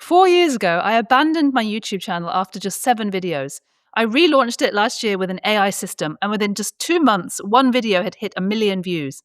4 years ago, I abandoned my YouTube channel after just 7 videos. I relaunched it last year with an AI system, and within just 2 months, one video had hit 1 million views.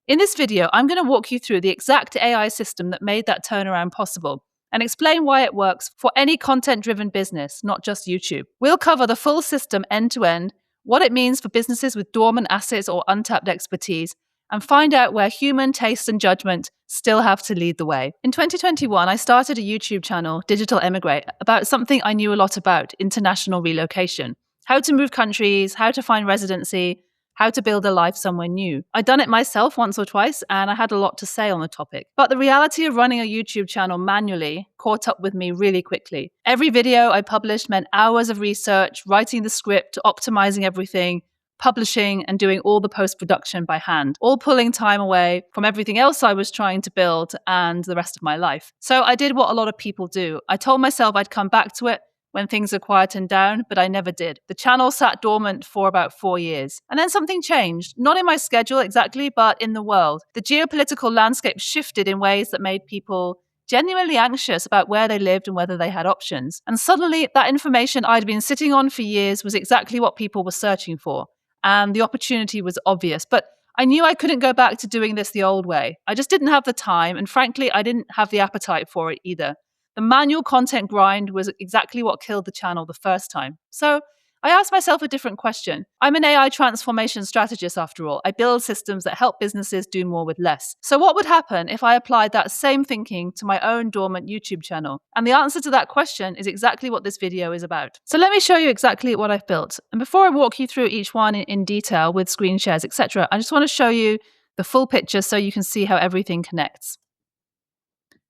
In this video, I'm going to walk you through the exact AI system that made that turnaround possible and explain why it works for any content-driven business, not just YouTube. We'll cover the full system end-to-end, what it means for businesses with dormant assets or untapped expertise, and find out where human taste and judgment still have to lead the way. In 2021, I started a YouTube channel, Digital Emigrate, about something I knew a lot about, international relocation. How to move countries, how to find residency, how to build a life somewhere new. I'd done it myself once or twice, and I had a lot to say on the topic. But the reality of running a YouTube channel manually caught up with me really quickly. Every video I published meant hours of research, writing the script, optimizing everything, publishing, and doing all the post-production by hand, all pulling time away from everything else I was trying to build and the rest of my life. So I did what a lot of people do. I told myself I'd come back to it when things are quietened down, but I never did. The channel sat dormant for about 4 years. And then something changed, not in my schedule exactly, but in the world. The geopolitical landscape shifted in ways that made people genuinely anxious about where they lived and whether they had options. And suddenly, that information I'd been sitting on for years was exactly what people were searching for. And the opportunity was obvious. But I knew I couldn't go back to doing this the old way. I just didn't have the time. And frankly, I didn't have the appetite for it either. The manual content grind was exactly what killed the channel the first time. So I asked myself a different question. I'm an AI transformation strategist after all. I build systems that help businesses do more with less. So what would happen if I applied that same thinking to my own dormant YouTube channel? And the answer to that question is exactly what this video is about. So let me show you exactly what I've built. And before I walk you through each one in detail with screen shares, etc., I just want to show you the full picture so you can see how everything connects.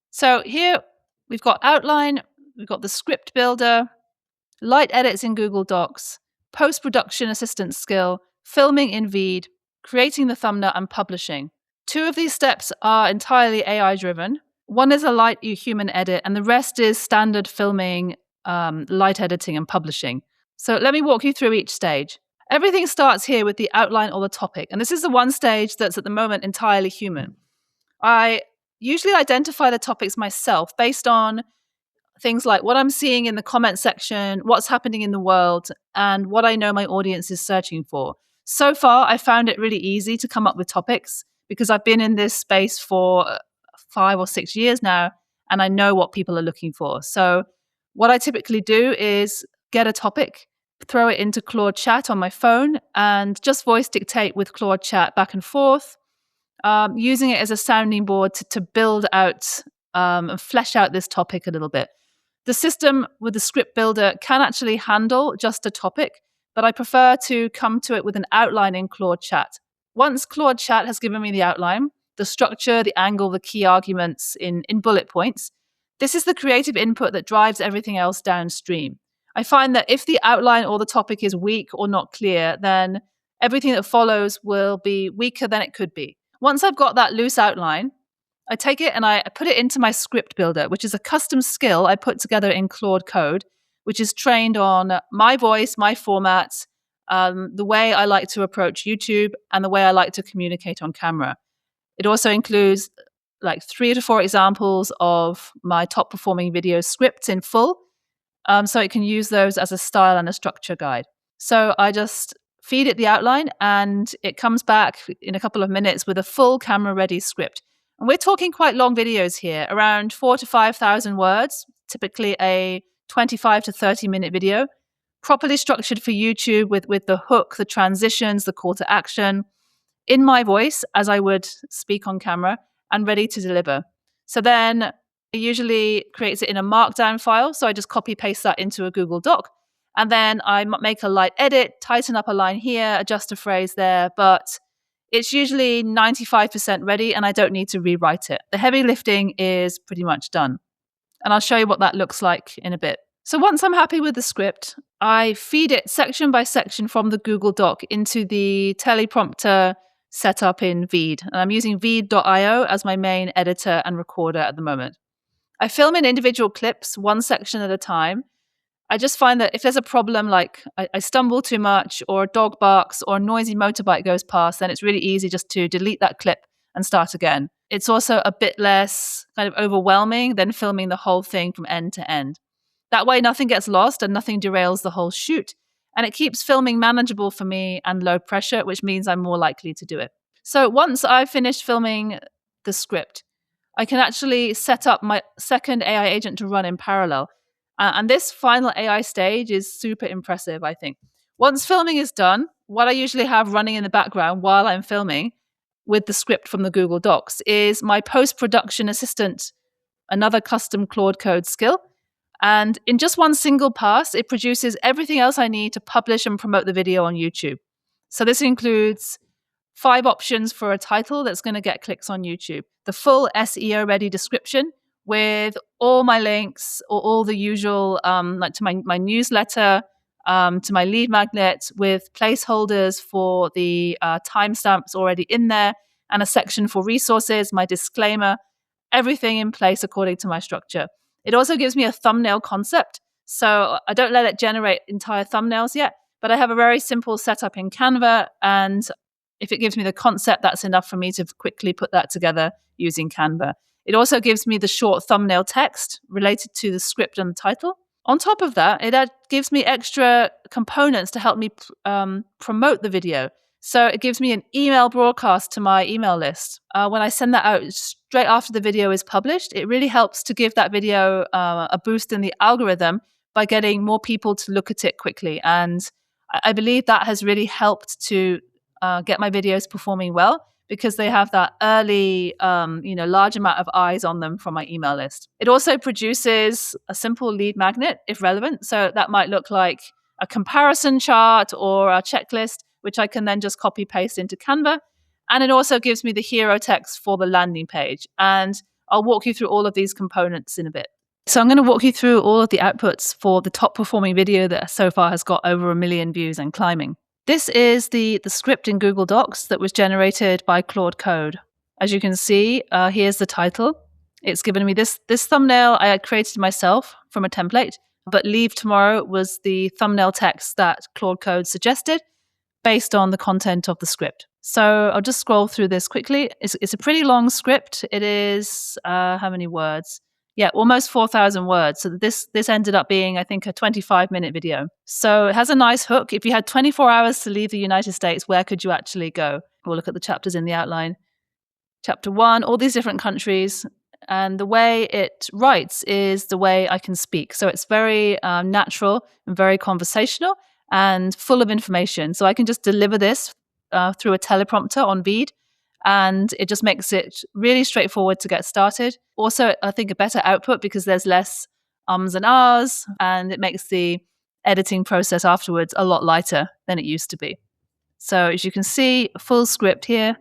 So here we've got outline, we've got the script builder, light edits in Google Docs, post-production assistant skill, filming in VEED, creating the thumbnail, and publishing. 2 of these steps are entirely AI-driven. One is a light human edit, and the rest is standard filming, light editing, and publishing. So let me walk you through each stage. Everything starts here with the outline or the topic, and this is the one stage that's at the moment entirely human. I usually identify the topics myself based on things like what I'm seeing in the comment section, what's happening in the world, and what I know my audience is searching for. So far, I found it really easy to come up with topics because I've been in this space for 5 or 6 years now, and I know what people are looking for. So what I typically do is get a topic, throw it into Claude Chat on my phone, and just voice dictate with Claude Chat back and forth, using it as a sounding board to build out and flesh out this topic a little bit. The system with the script builder can actually handle just a topic, but I prefer to come to it with an outline in Claude Chat. Once Claude Chat has given me the outline, the structure, the angle, the key arguments in bullet points, this is the creative input that drives everything else downstream. I find that if the outline or the topic is weak or not clear, then everything that follows will be weaker than it could be. Once I've got that loose outline, I take it and I put it into my script builder, which is a custom skill I put together in Claude Code, which is trained on my voice, my format, the way I like to approach YouTube, and the way I like to communicate on camera. It also includes like 3 to 4 examples of my top performing video scripts in full, so it can use those as a style and a structure guide. So I just feed it the outline, and it comes back in a couple of minutes with a full camera-ready script. And we're talking quite long videos here, around 4,000 to 5,000 words, typically a 25 to 30-minute video, properly structured for YouTube with the hook, the transitions, the call to action, in my voice as I would speak on camera, and ready to deliver. So then it usually creates it in a markdown file, so I just copy-paste that into a Google Doc, and then I make a light edit, tighten up a line here, adjust a phrase there, but it's usually 95% ready and I don't need to rewrite it. The heavy lifting is pretty much done. And I'll show you what that looks like in a bit. So once I'm happy with the script, I feed it section by section from the Google Doc into the teleprompter setup in VEED. And I'm using VEED.io as my main editor and recorder at the moment. I film in individual clips, one section at a time. I just find that if there's a problem, like I stumble too much or a dog barks or a noisy motorbike goes past, then it's really easy just to delete that clip and start again. It's also a bit less kind of overwhelming than filming the whole thing from end to end. That way, nothing gets lost and nothing derails the whole shoot. And it keeps filming manageable for me and low pressure, which means I'm more likely to do it. So once I've finished filming the script, I can actually set up my second AI agent to run in parallel. And this final AI stage is super impressive, I think. Once filming is done, what I usually have running in the background while I'm filming with the script from the Google Docs is my post-production assistant, another custom Claude code skill. And in just one single pass, it produces everything else I need to publish and promote the video on YouTube. So this includes 5 options for a title that's going to get clicks on YouTube, the full SEO ready description with all my links or all the usual, like to my newsletter, to my lead magnet with placeholders for the timestamps already in there and a section for resources, my disclaimer, everything in place according to my structure. It also gives me a thumbnail concept. So I don't let it generate entire thumbnails yet, but I have a very simple setup in Canva. And if it gives me the concept, that's enough for me to quickly put that together using Canva. It also gives me the short thumbnail text related to the script and the title. On top of that, it gives me extra components to help me promote the video. So it gives me an email broadcast to my email list. When I send that out straight after the video is published, it really helps to give that video a boost in the algorithm by getting more people to look at it quickly. And I believe that has really helped to get my videos performing well because they have that early, large amount of eyes on them from my email list. It also produces a simple lead magnet if relevant. So that might look like a comparison chart or a checklist, which I can then just copy paste into Canva. And it also gives me the hero text for the landing page. And I'll walk you through all of these components in a bit. So I'm going to walk you through all of the outputs for the top performing video that so far has got over 1 million views and climbing. This is the script in Google Docs that was generated by Claude Code. As you can see, here's the title. It's given me this thumbnail I had created myself from a template, but Leave Tomorrow was the thumbnail text that Claude Code suggested based on the content of the script. So I'll just scroll through this quickly. It's a pretty long script. It is, how many words? Yeah, almost 4,000 words. So this ended up being, I think, a 25-minute video. So it has a nice hook. If you had 24 hours to leave the United States, where could you actually go? We'll look at the chapters in the outline. Chapter 1, all these different countries. And the way it writes is the way I can speak. So it's very natural and very conversational and full of information. So I can just deliver this through a teleprompter on VEED. And it just makes it really straightforward to get started. Also, I think a better output because there's less ums and ahs, and it makes the editing process afterwards a lot lighter than it used to be. So as you can see, full script here,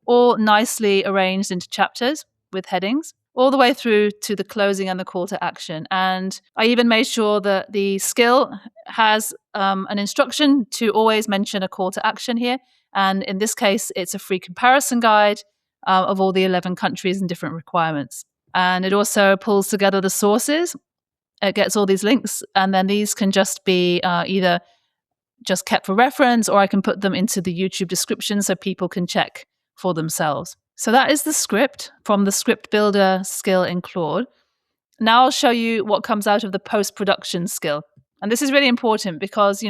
all nicely arranged into chapters with headings, all the way through to the closing and the call to action. And I even made sure that the skill has an instruction to always mention a call to action here. And in this case, it's a free comparison guide of all the 11 countries and different requirements. And it also pulls together the sources. It gets all these links, and then these can just be either just kept for reference, or I can put them into the YouTube description so people can check for themselves. So that is the script from the script builder skill in Claude. Now I'll show you what comes out of the post-production skill. And this is really important because,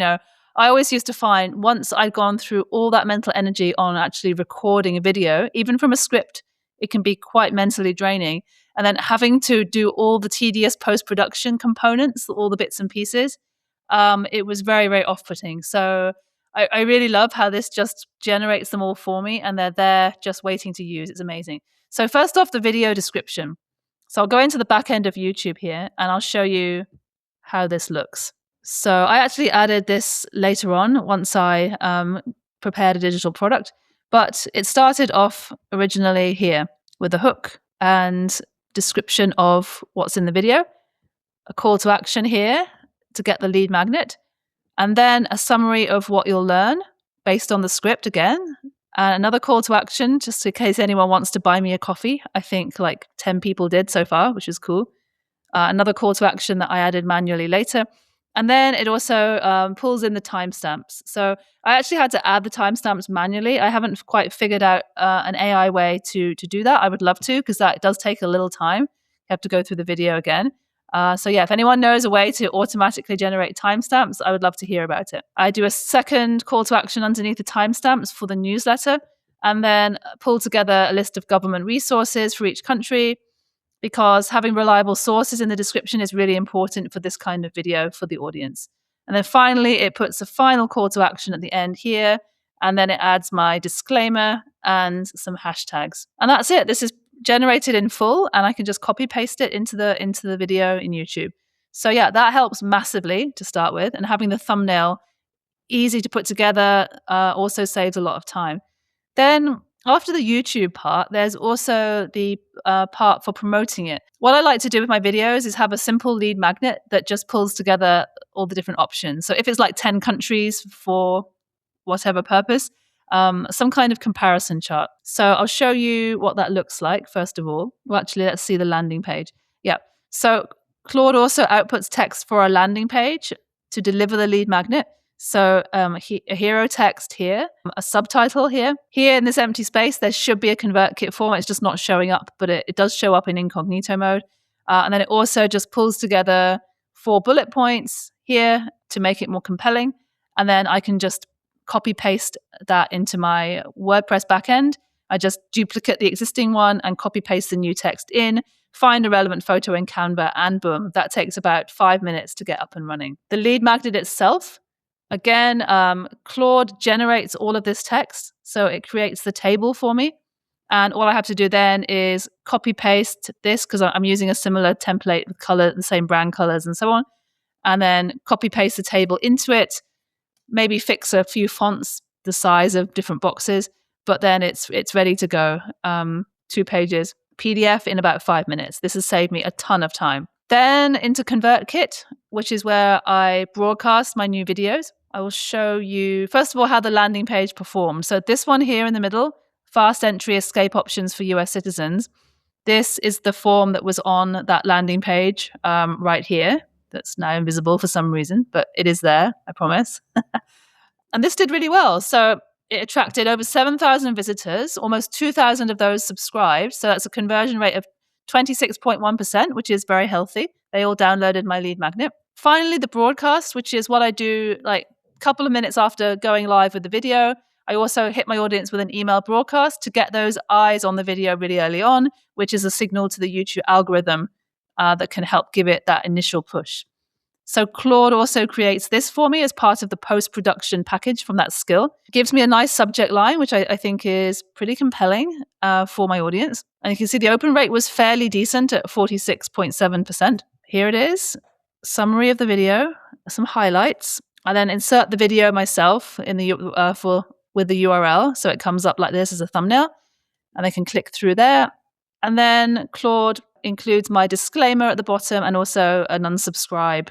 I always used to find once I'd gone through all that mental energy on actually recording a video, even from a script, it can be quite mentally draining. And then having to do all the tedious post-production components, all the bits and pieces, it was very, very off-putting. So I really love how this just generates them all for me and they're there just waiting to use. It's amazing. So first off, the video description. So I'll go into the back end of YouTube here and I'll show you how this looks. So I actually added this later on once I prepared a digital product, but it started off originally here with a hook and description of what's in the video, a call to action here to get the lead magnet, and then a summary of what you'll learn based on the script again, and another call to action just in case anyone wants to buy me a coffee. I think like 10 people did so far, which is cool. Another call to action that I added manually later. And then it also pulls in the timestamps. So I actually had to add the timestamps manually. I haven't quite figured out an AI way to do that. I would love to, because that does take a little time. You have to go through the video again. So yeah, if anyone knows a way to automatically generate timestamps, I would love to hear about it. I do a second call to action underneath the timestamps for the newsletter, and then pull together a list of government resources for each country, because having reliable sources in the description is really important for this kind of video for the audience. And then finally, it puts a final call to action at the end here, and then it adds my disclaimer and some hashtags. And that's it. This is generated in full, and I can just copy paste it into the video in YouTube. So yeah, that helps massively to start with, and having the thumbnail easy to put together also saves a lot of time. Then after the YouTube part, there's also the part for promoting it. What I like to do with my videos is have a simple lead magnet that just pulls together all the different options. So if it's like 10 countries for whatever purpose, some kind of comparison chart. So I'll show you what that looks like, first of all. Well, actually, let's see the landing page. Yeah. So Claude also outputs text for our landing page to deliver the lead magnet. So a hero text here, a subtitle here. Here in this empty space, there should be a ConvertKit form. It's just not showing up, but it does show up in incognito mode. And then it also just pulls together 4 bullet points here to make it more compelling. And then I can just copy paste that into my WordPress backend. I just duplicate the existing one and copy paste the new text in, find a relevant photo in Canva, and boom, that takes about 5 minutes to get up and running. The lead magnet itself, again, Claude generates all of this text. So it creates the table for me. And all I have to do then is copy paste this, because I'm using a similar template with color, the same brand colors and so on. And then copy paste the table into it, maybe fix a few fonts, the size of different boxes, but then it's ready to go. 2 pages, PDF in about 5 minutes. This has saved me a ton of time. Then into ConvertKit, which is where I broadcast my new videos. I will show you, first of all, how the landing page performs. So this one here in the middle, fast entry escape options for US citizens. This is the form that was on that landing page right here. That's now invisible for some reason, but it is there, I promise. And this did really well. So it attracted over 7,000 visitors, almost 2,000 of those subscribed. So that's a conversion rate of 26.1%, which is very healthy. They all downloaded my lead magnet. Finally, the broadcast, which is what I do like a couple of minutes after going live with the video. I also hit my audience with an email broadcast to get those eyes on the video really early on, which is a signal to the YouTube algorithm that can help give it that initial push. So Claude also creates this for me as part of the post-production package from that skill. It gives me a nice subject line, which I think is pretty compelling for my audience. And you can see the open rate was fairly decent at 46.7%. Here it is, summary of the video, some highlights. I then insert the video myself in the with the URL. So it comes up like this as a thumbnail, and they can click through there. And then Claude includes my disclaimer at the bottom and also an unsubscribe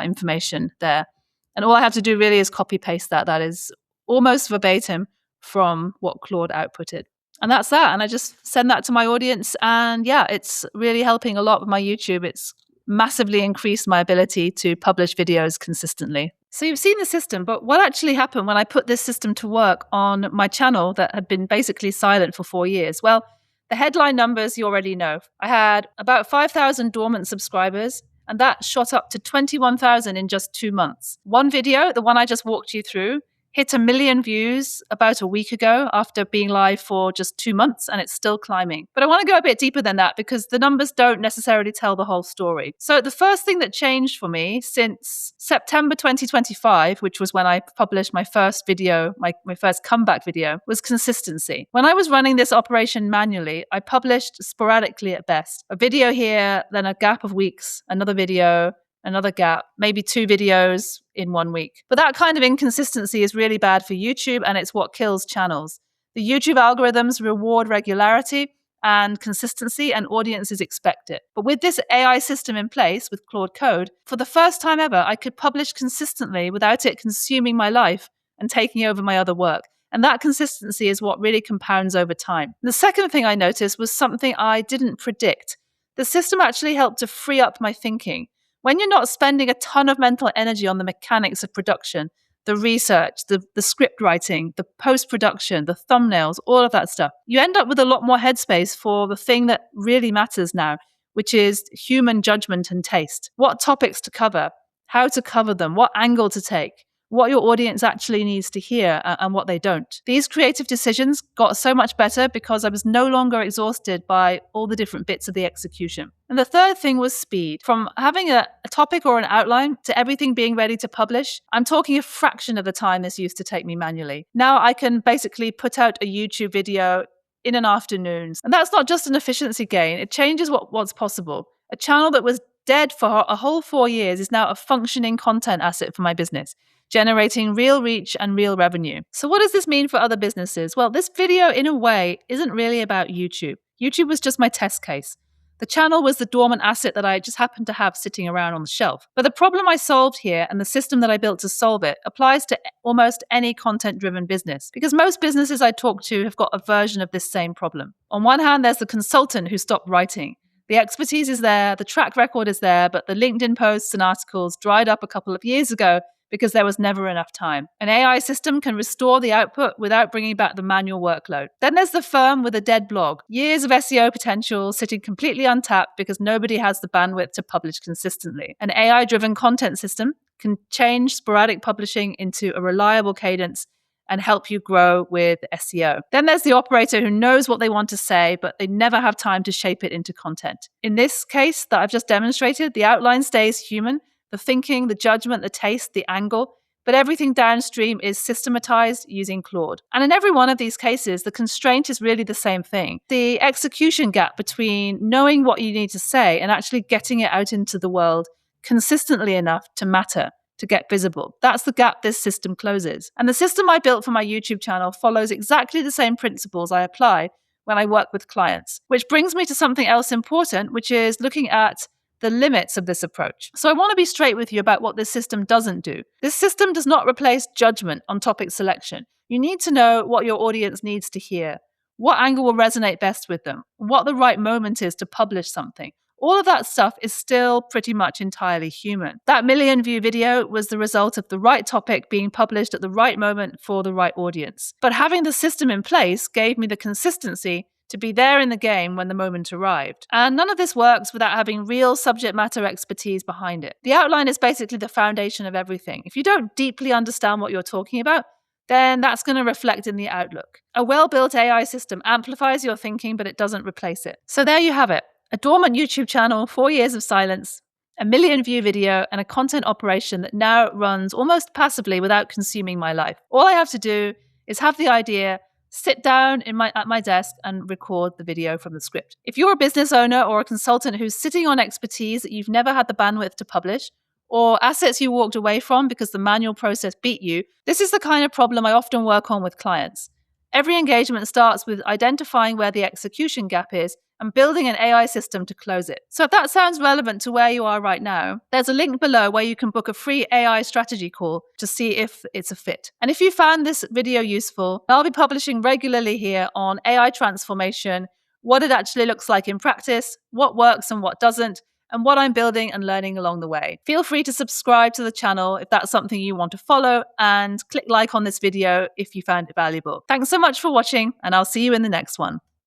information there. And all I have to do really is copy paste that. That is almost verbatim from what Claude outputted. And that's that. And I just send that to my audience. And yeah, it's really helping a lot with my YouTube. It's massively increased my ability to publish videos consistently. So you've seen the system, but what actually happened when I put this system to work on my channel that had been basically silent for 4 years? Well, the headline numbers you already know. I had about 5,000 dormant subscribers, and that shot up to 21,000 in just 2 months. One video, the one I just walked you through, hit 1 million views about a week ago after being live for just 2 months, and it's still climbing. But I want to go a bit deeper than that because the numbers don't necessarily tell the whole story. So the first thing that changed for me since September 2025, which was when I published my first video, my first comeback video, was consistency. When I was running this operation manually, I published sporadically at best. A video here, then a gap of weeks, another video, another gap, maybe 2 videos in 1 week. But that kind of inconsistency is really bad for YouTube, and it's what kills channels. The YouTube algorithms reward regularity and consistency, and audiences expect it. But with this AI system in place, with Claude Code, for the first time ever, I could publish consistently without it consuming my life and taking over my other work. And that consistency is what really compounds over time. The second thing I noticed was something I didn't predict. The system actually helped to free up my thinking. When you're not spending a ton of mental energy on the mechanics of production, the research, the script writing, the post-production, the thumbnails, all of that stuff, you end up with a lot more headspace for the thing that really matters now, which is human judgment and taste. What topics to cover, how to cover them, what angle to take, what your audience actually needs to hear and what they don't. These creative decisions got so much better because I was no longer exhausted by all the different bits of the execution. And the third thing was speed. From having a topic or an outline to everything being ready to publish, I'm talking a fraction of the time this used to take me manually. Now I can basically put out a YouTube video in an afternoon. And that's not just an efficiency gain, it changes what's possible. A channel that was dead for a whole 4 years is now a functioning content asset for my business, generating real reach and real revenue. So what does this mean for other businesses? Well, this video, in a way, isn't really about YouTube. YouTube was just my test case. The channel was the dormant asset that I just happened to have sitting around on the shelf. But the problem I solved here and the system that I built to solve it applies to almost any content-driven business, because most businesses I talk to have got a version of this same problem. On one hand, there's the consultant who stopped writing. The expertise is there, the track record is there, but the LinkedIn posts and articles dried up a couple of years ago because there was never enough time. An AI system can restore the output without bringing back the manual workload. Then there's the firm with a dead blog. Years of SEO potential sitting completely untapped because nobody has the bandwidth to publish consistently. An AI-driven content system can change sporadic publishing into a reliable cadence and help you grow with SEO. Then there's the operator who knows what they want to say, but they never have time to shape it into content. In this case that I've just demonstrated, the outline stays human, the thinking, the judgment, the taste, the angle, but everything downstream is systematized using Claude. And in every one of these cases, the constraint is really the same thing. The execution gap between knowing what you need to say and actually getting it out into the world consistently enough to matter, to get visible. That's the gap this system closes. And the system I built for my YouTube channel follows exactly the same principles I apply when I work with clients, which brings me to something else important, which is looking at the limits of this approach. So I want to be straight with you about what this system doesn't do. This system does not replace judgment on topic selection. You need to know what your audience needs to hear, what angle will resonate best with them, what the right moment is to publish something. All of that stuff is still pretty much entirely human. That million-view video was the result of the right topic being published at the right moment for the right audience. But having the system in place gave me the consistency to be there in the game when the moment arrived. And none of this works without having real subject matter expertise behind it. The outline is basically the foundation of everything. If you don't deeply understand what you're talking about, then that's going to reflect in the outlook. A well-built AI system amplifies your thinking, but it doesn't replace it. So there you have it. A dormant YouTube channel, 4 years of silence, a million-view video, and a content operation that now runs almost passively without consuming my life. All I have to do is have the idea, sit down at my desk and record the video from the script. If you're a business owner or a consultant who's sitting on expertise that you've never had the bandwidth to publish, or assets you walked away from because the manual process beat you, this is the kind of problem I often work on with clients. Every engagement starts with identifying where the execution gap is and building an AI system to close it. So if that sounds relevant to where you are right now, there's a link below where you can book a free AI strategy call to see if it's a fit. And if you found this video useful, I'll be publishing regularly here on AI transformation, what it actually looks like in practice, what works and what doesn't, and what I'm building and learning along the way. Feel free to subscribe to the channel if that's something you want to follow, and click like on this video if you found it valuable. Thanks so much for watching, and I'll see you in the next one.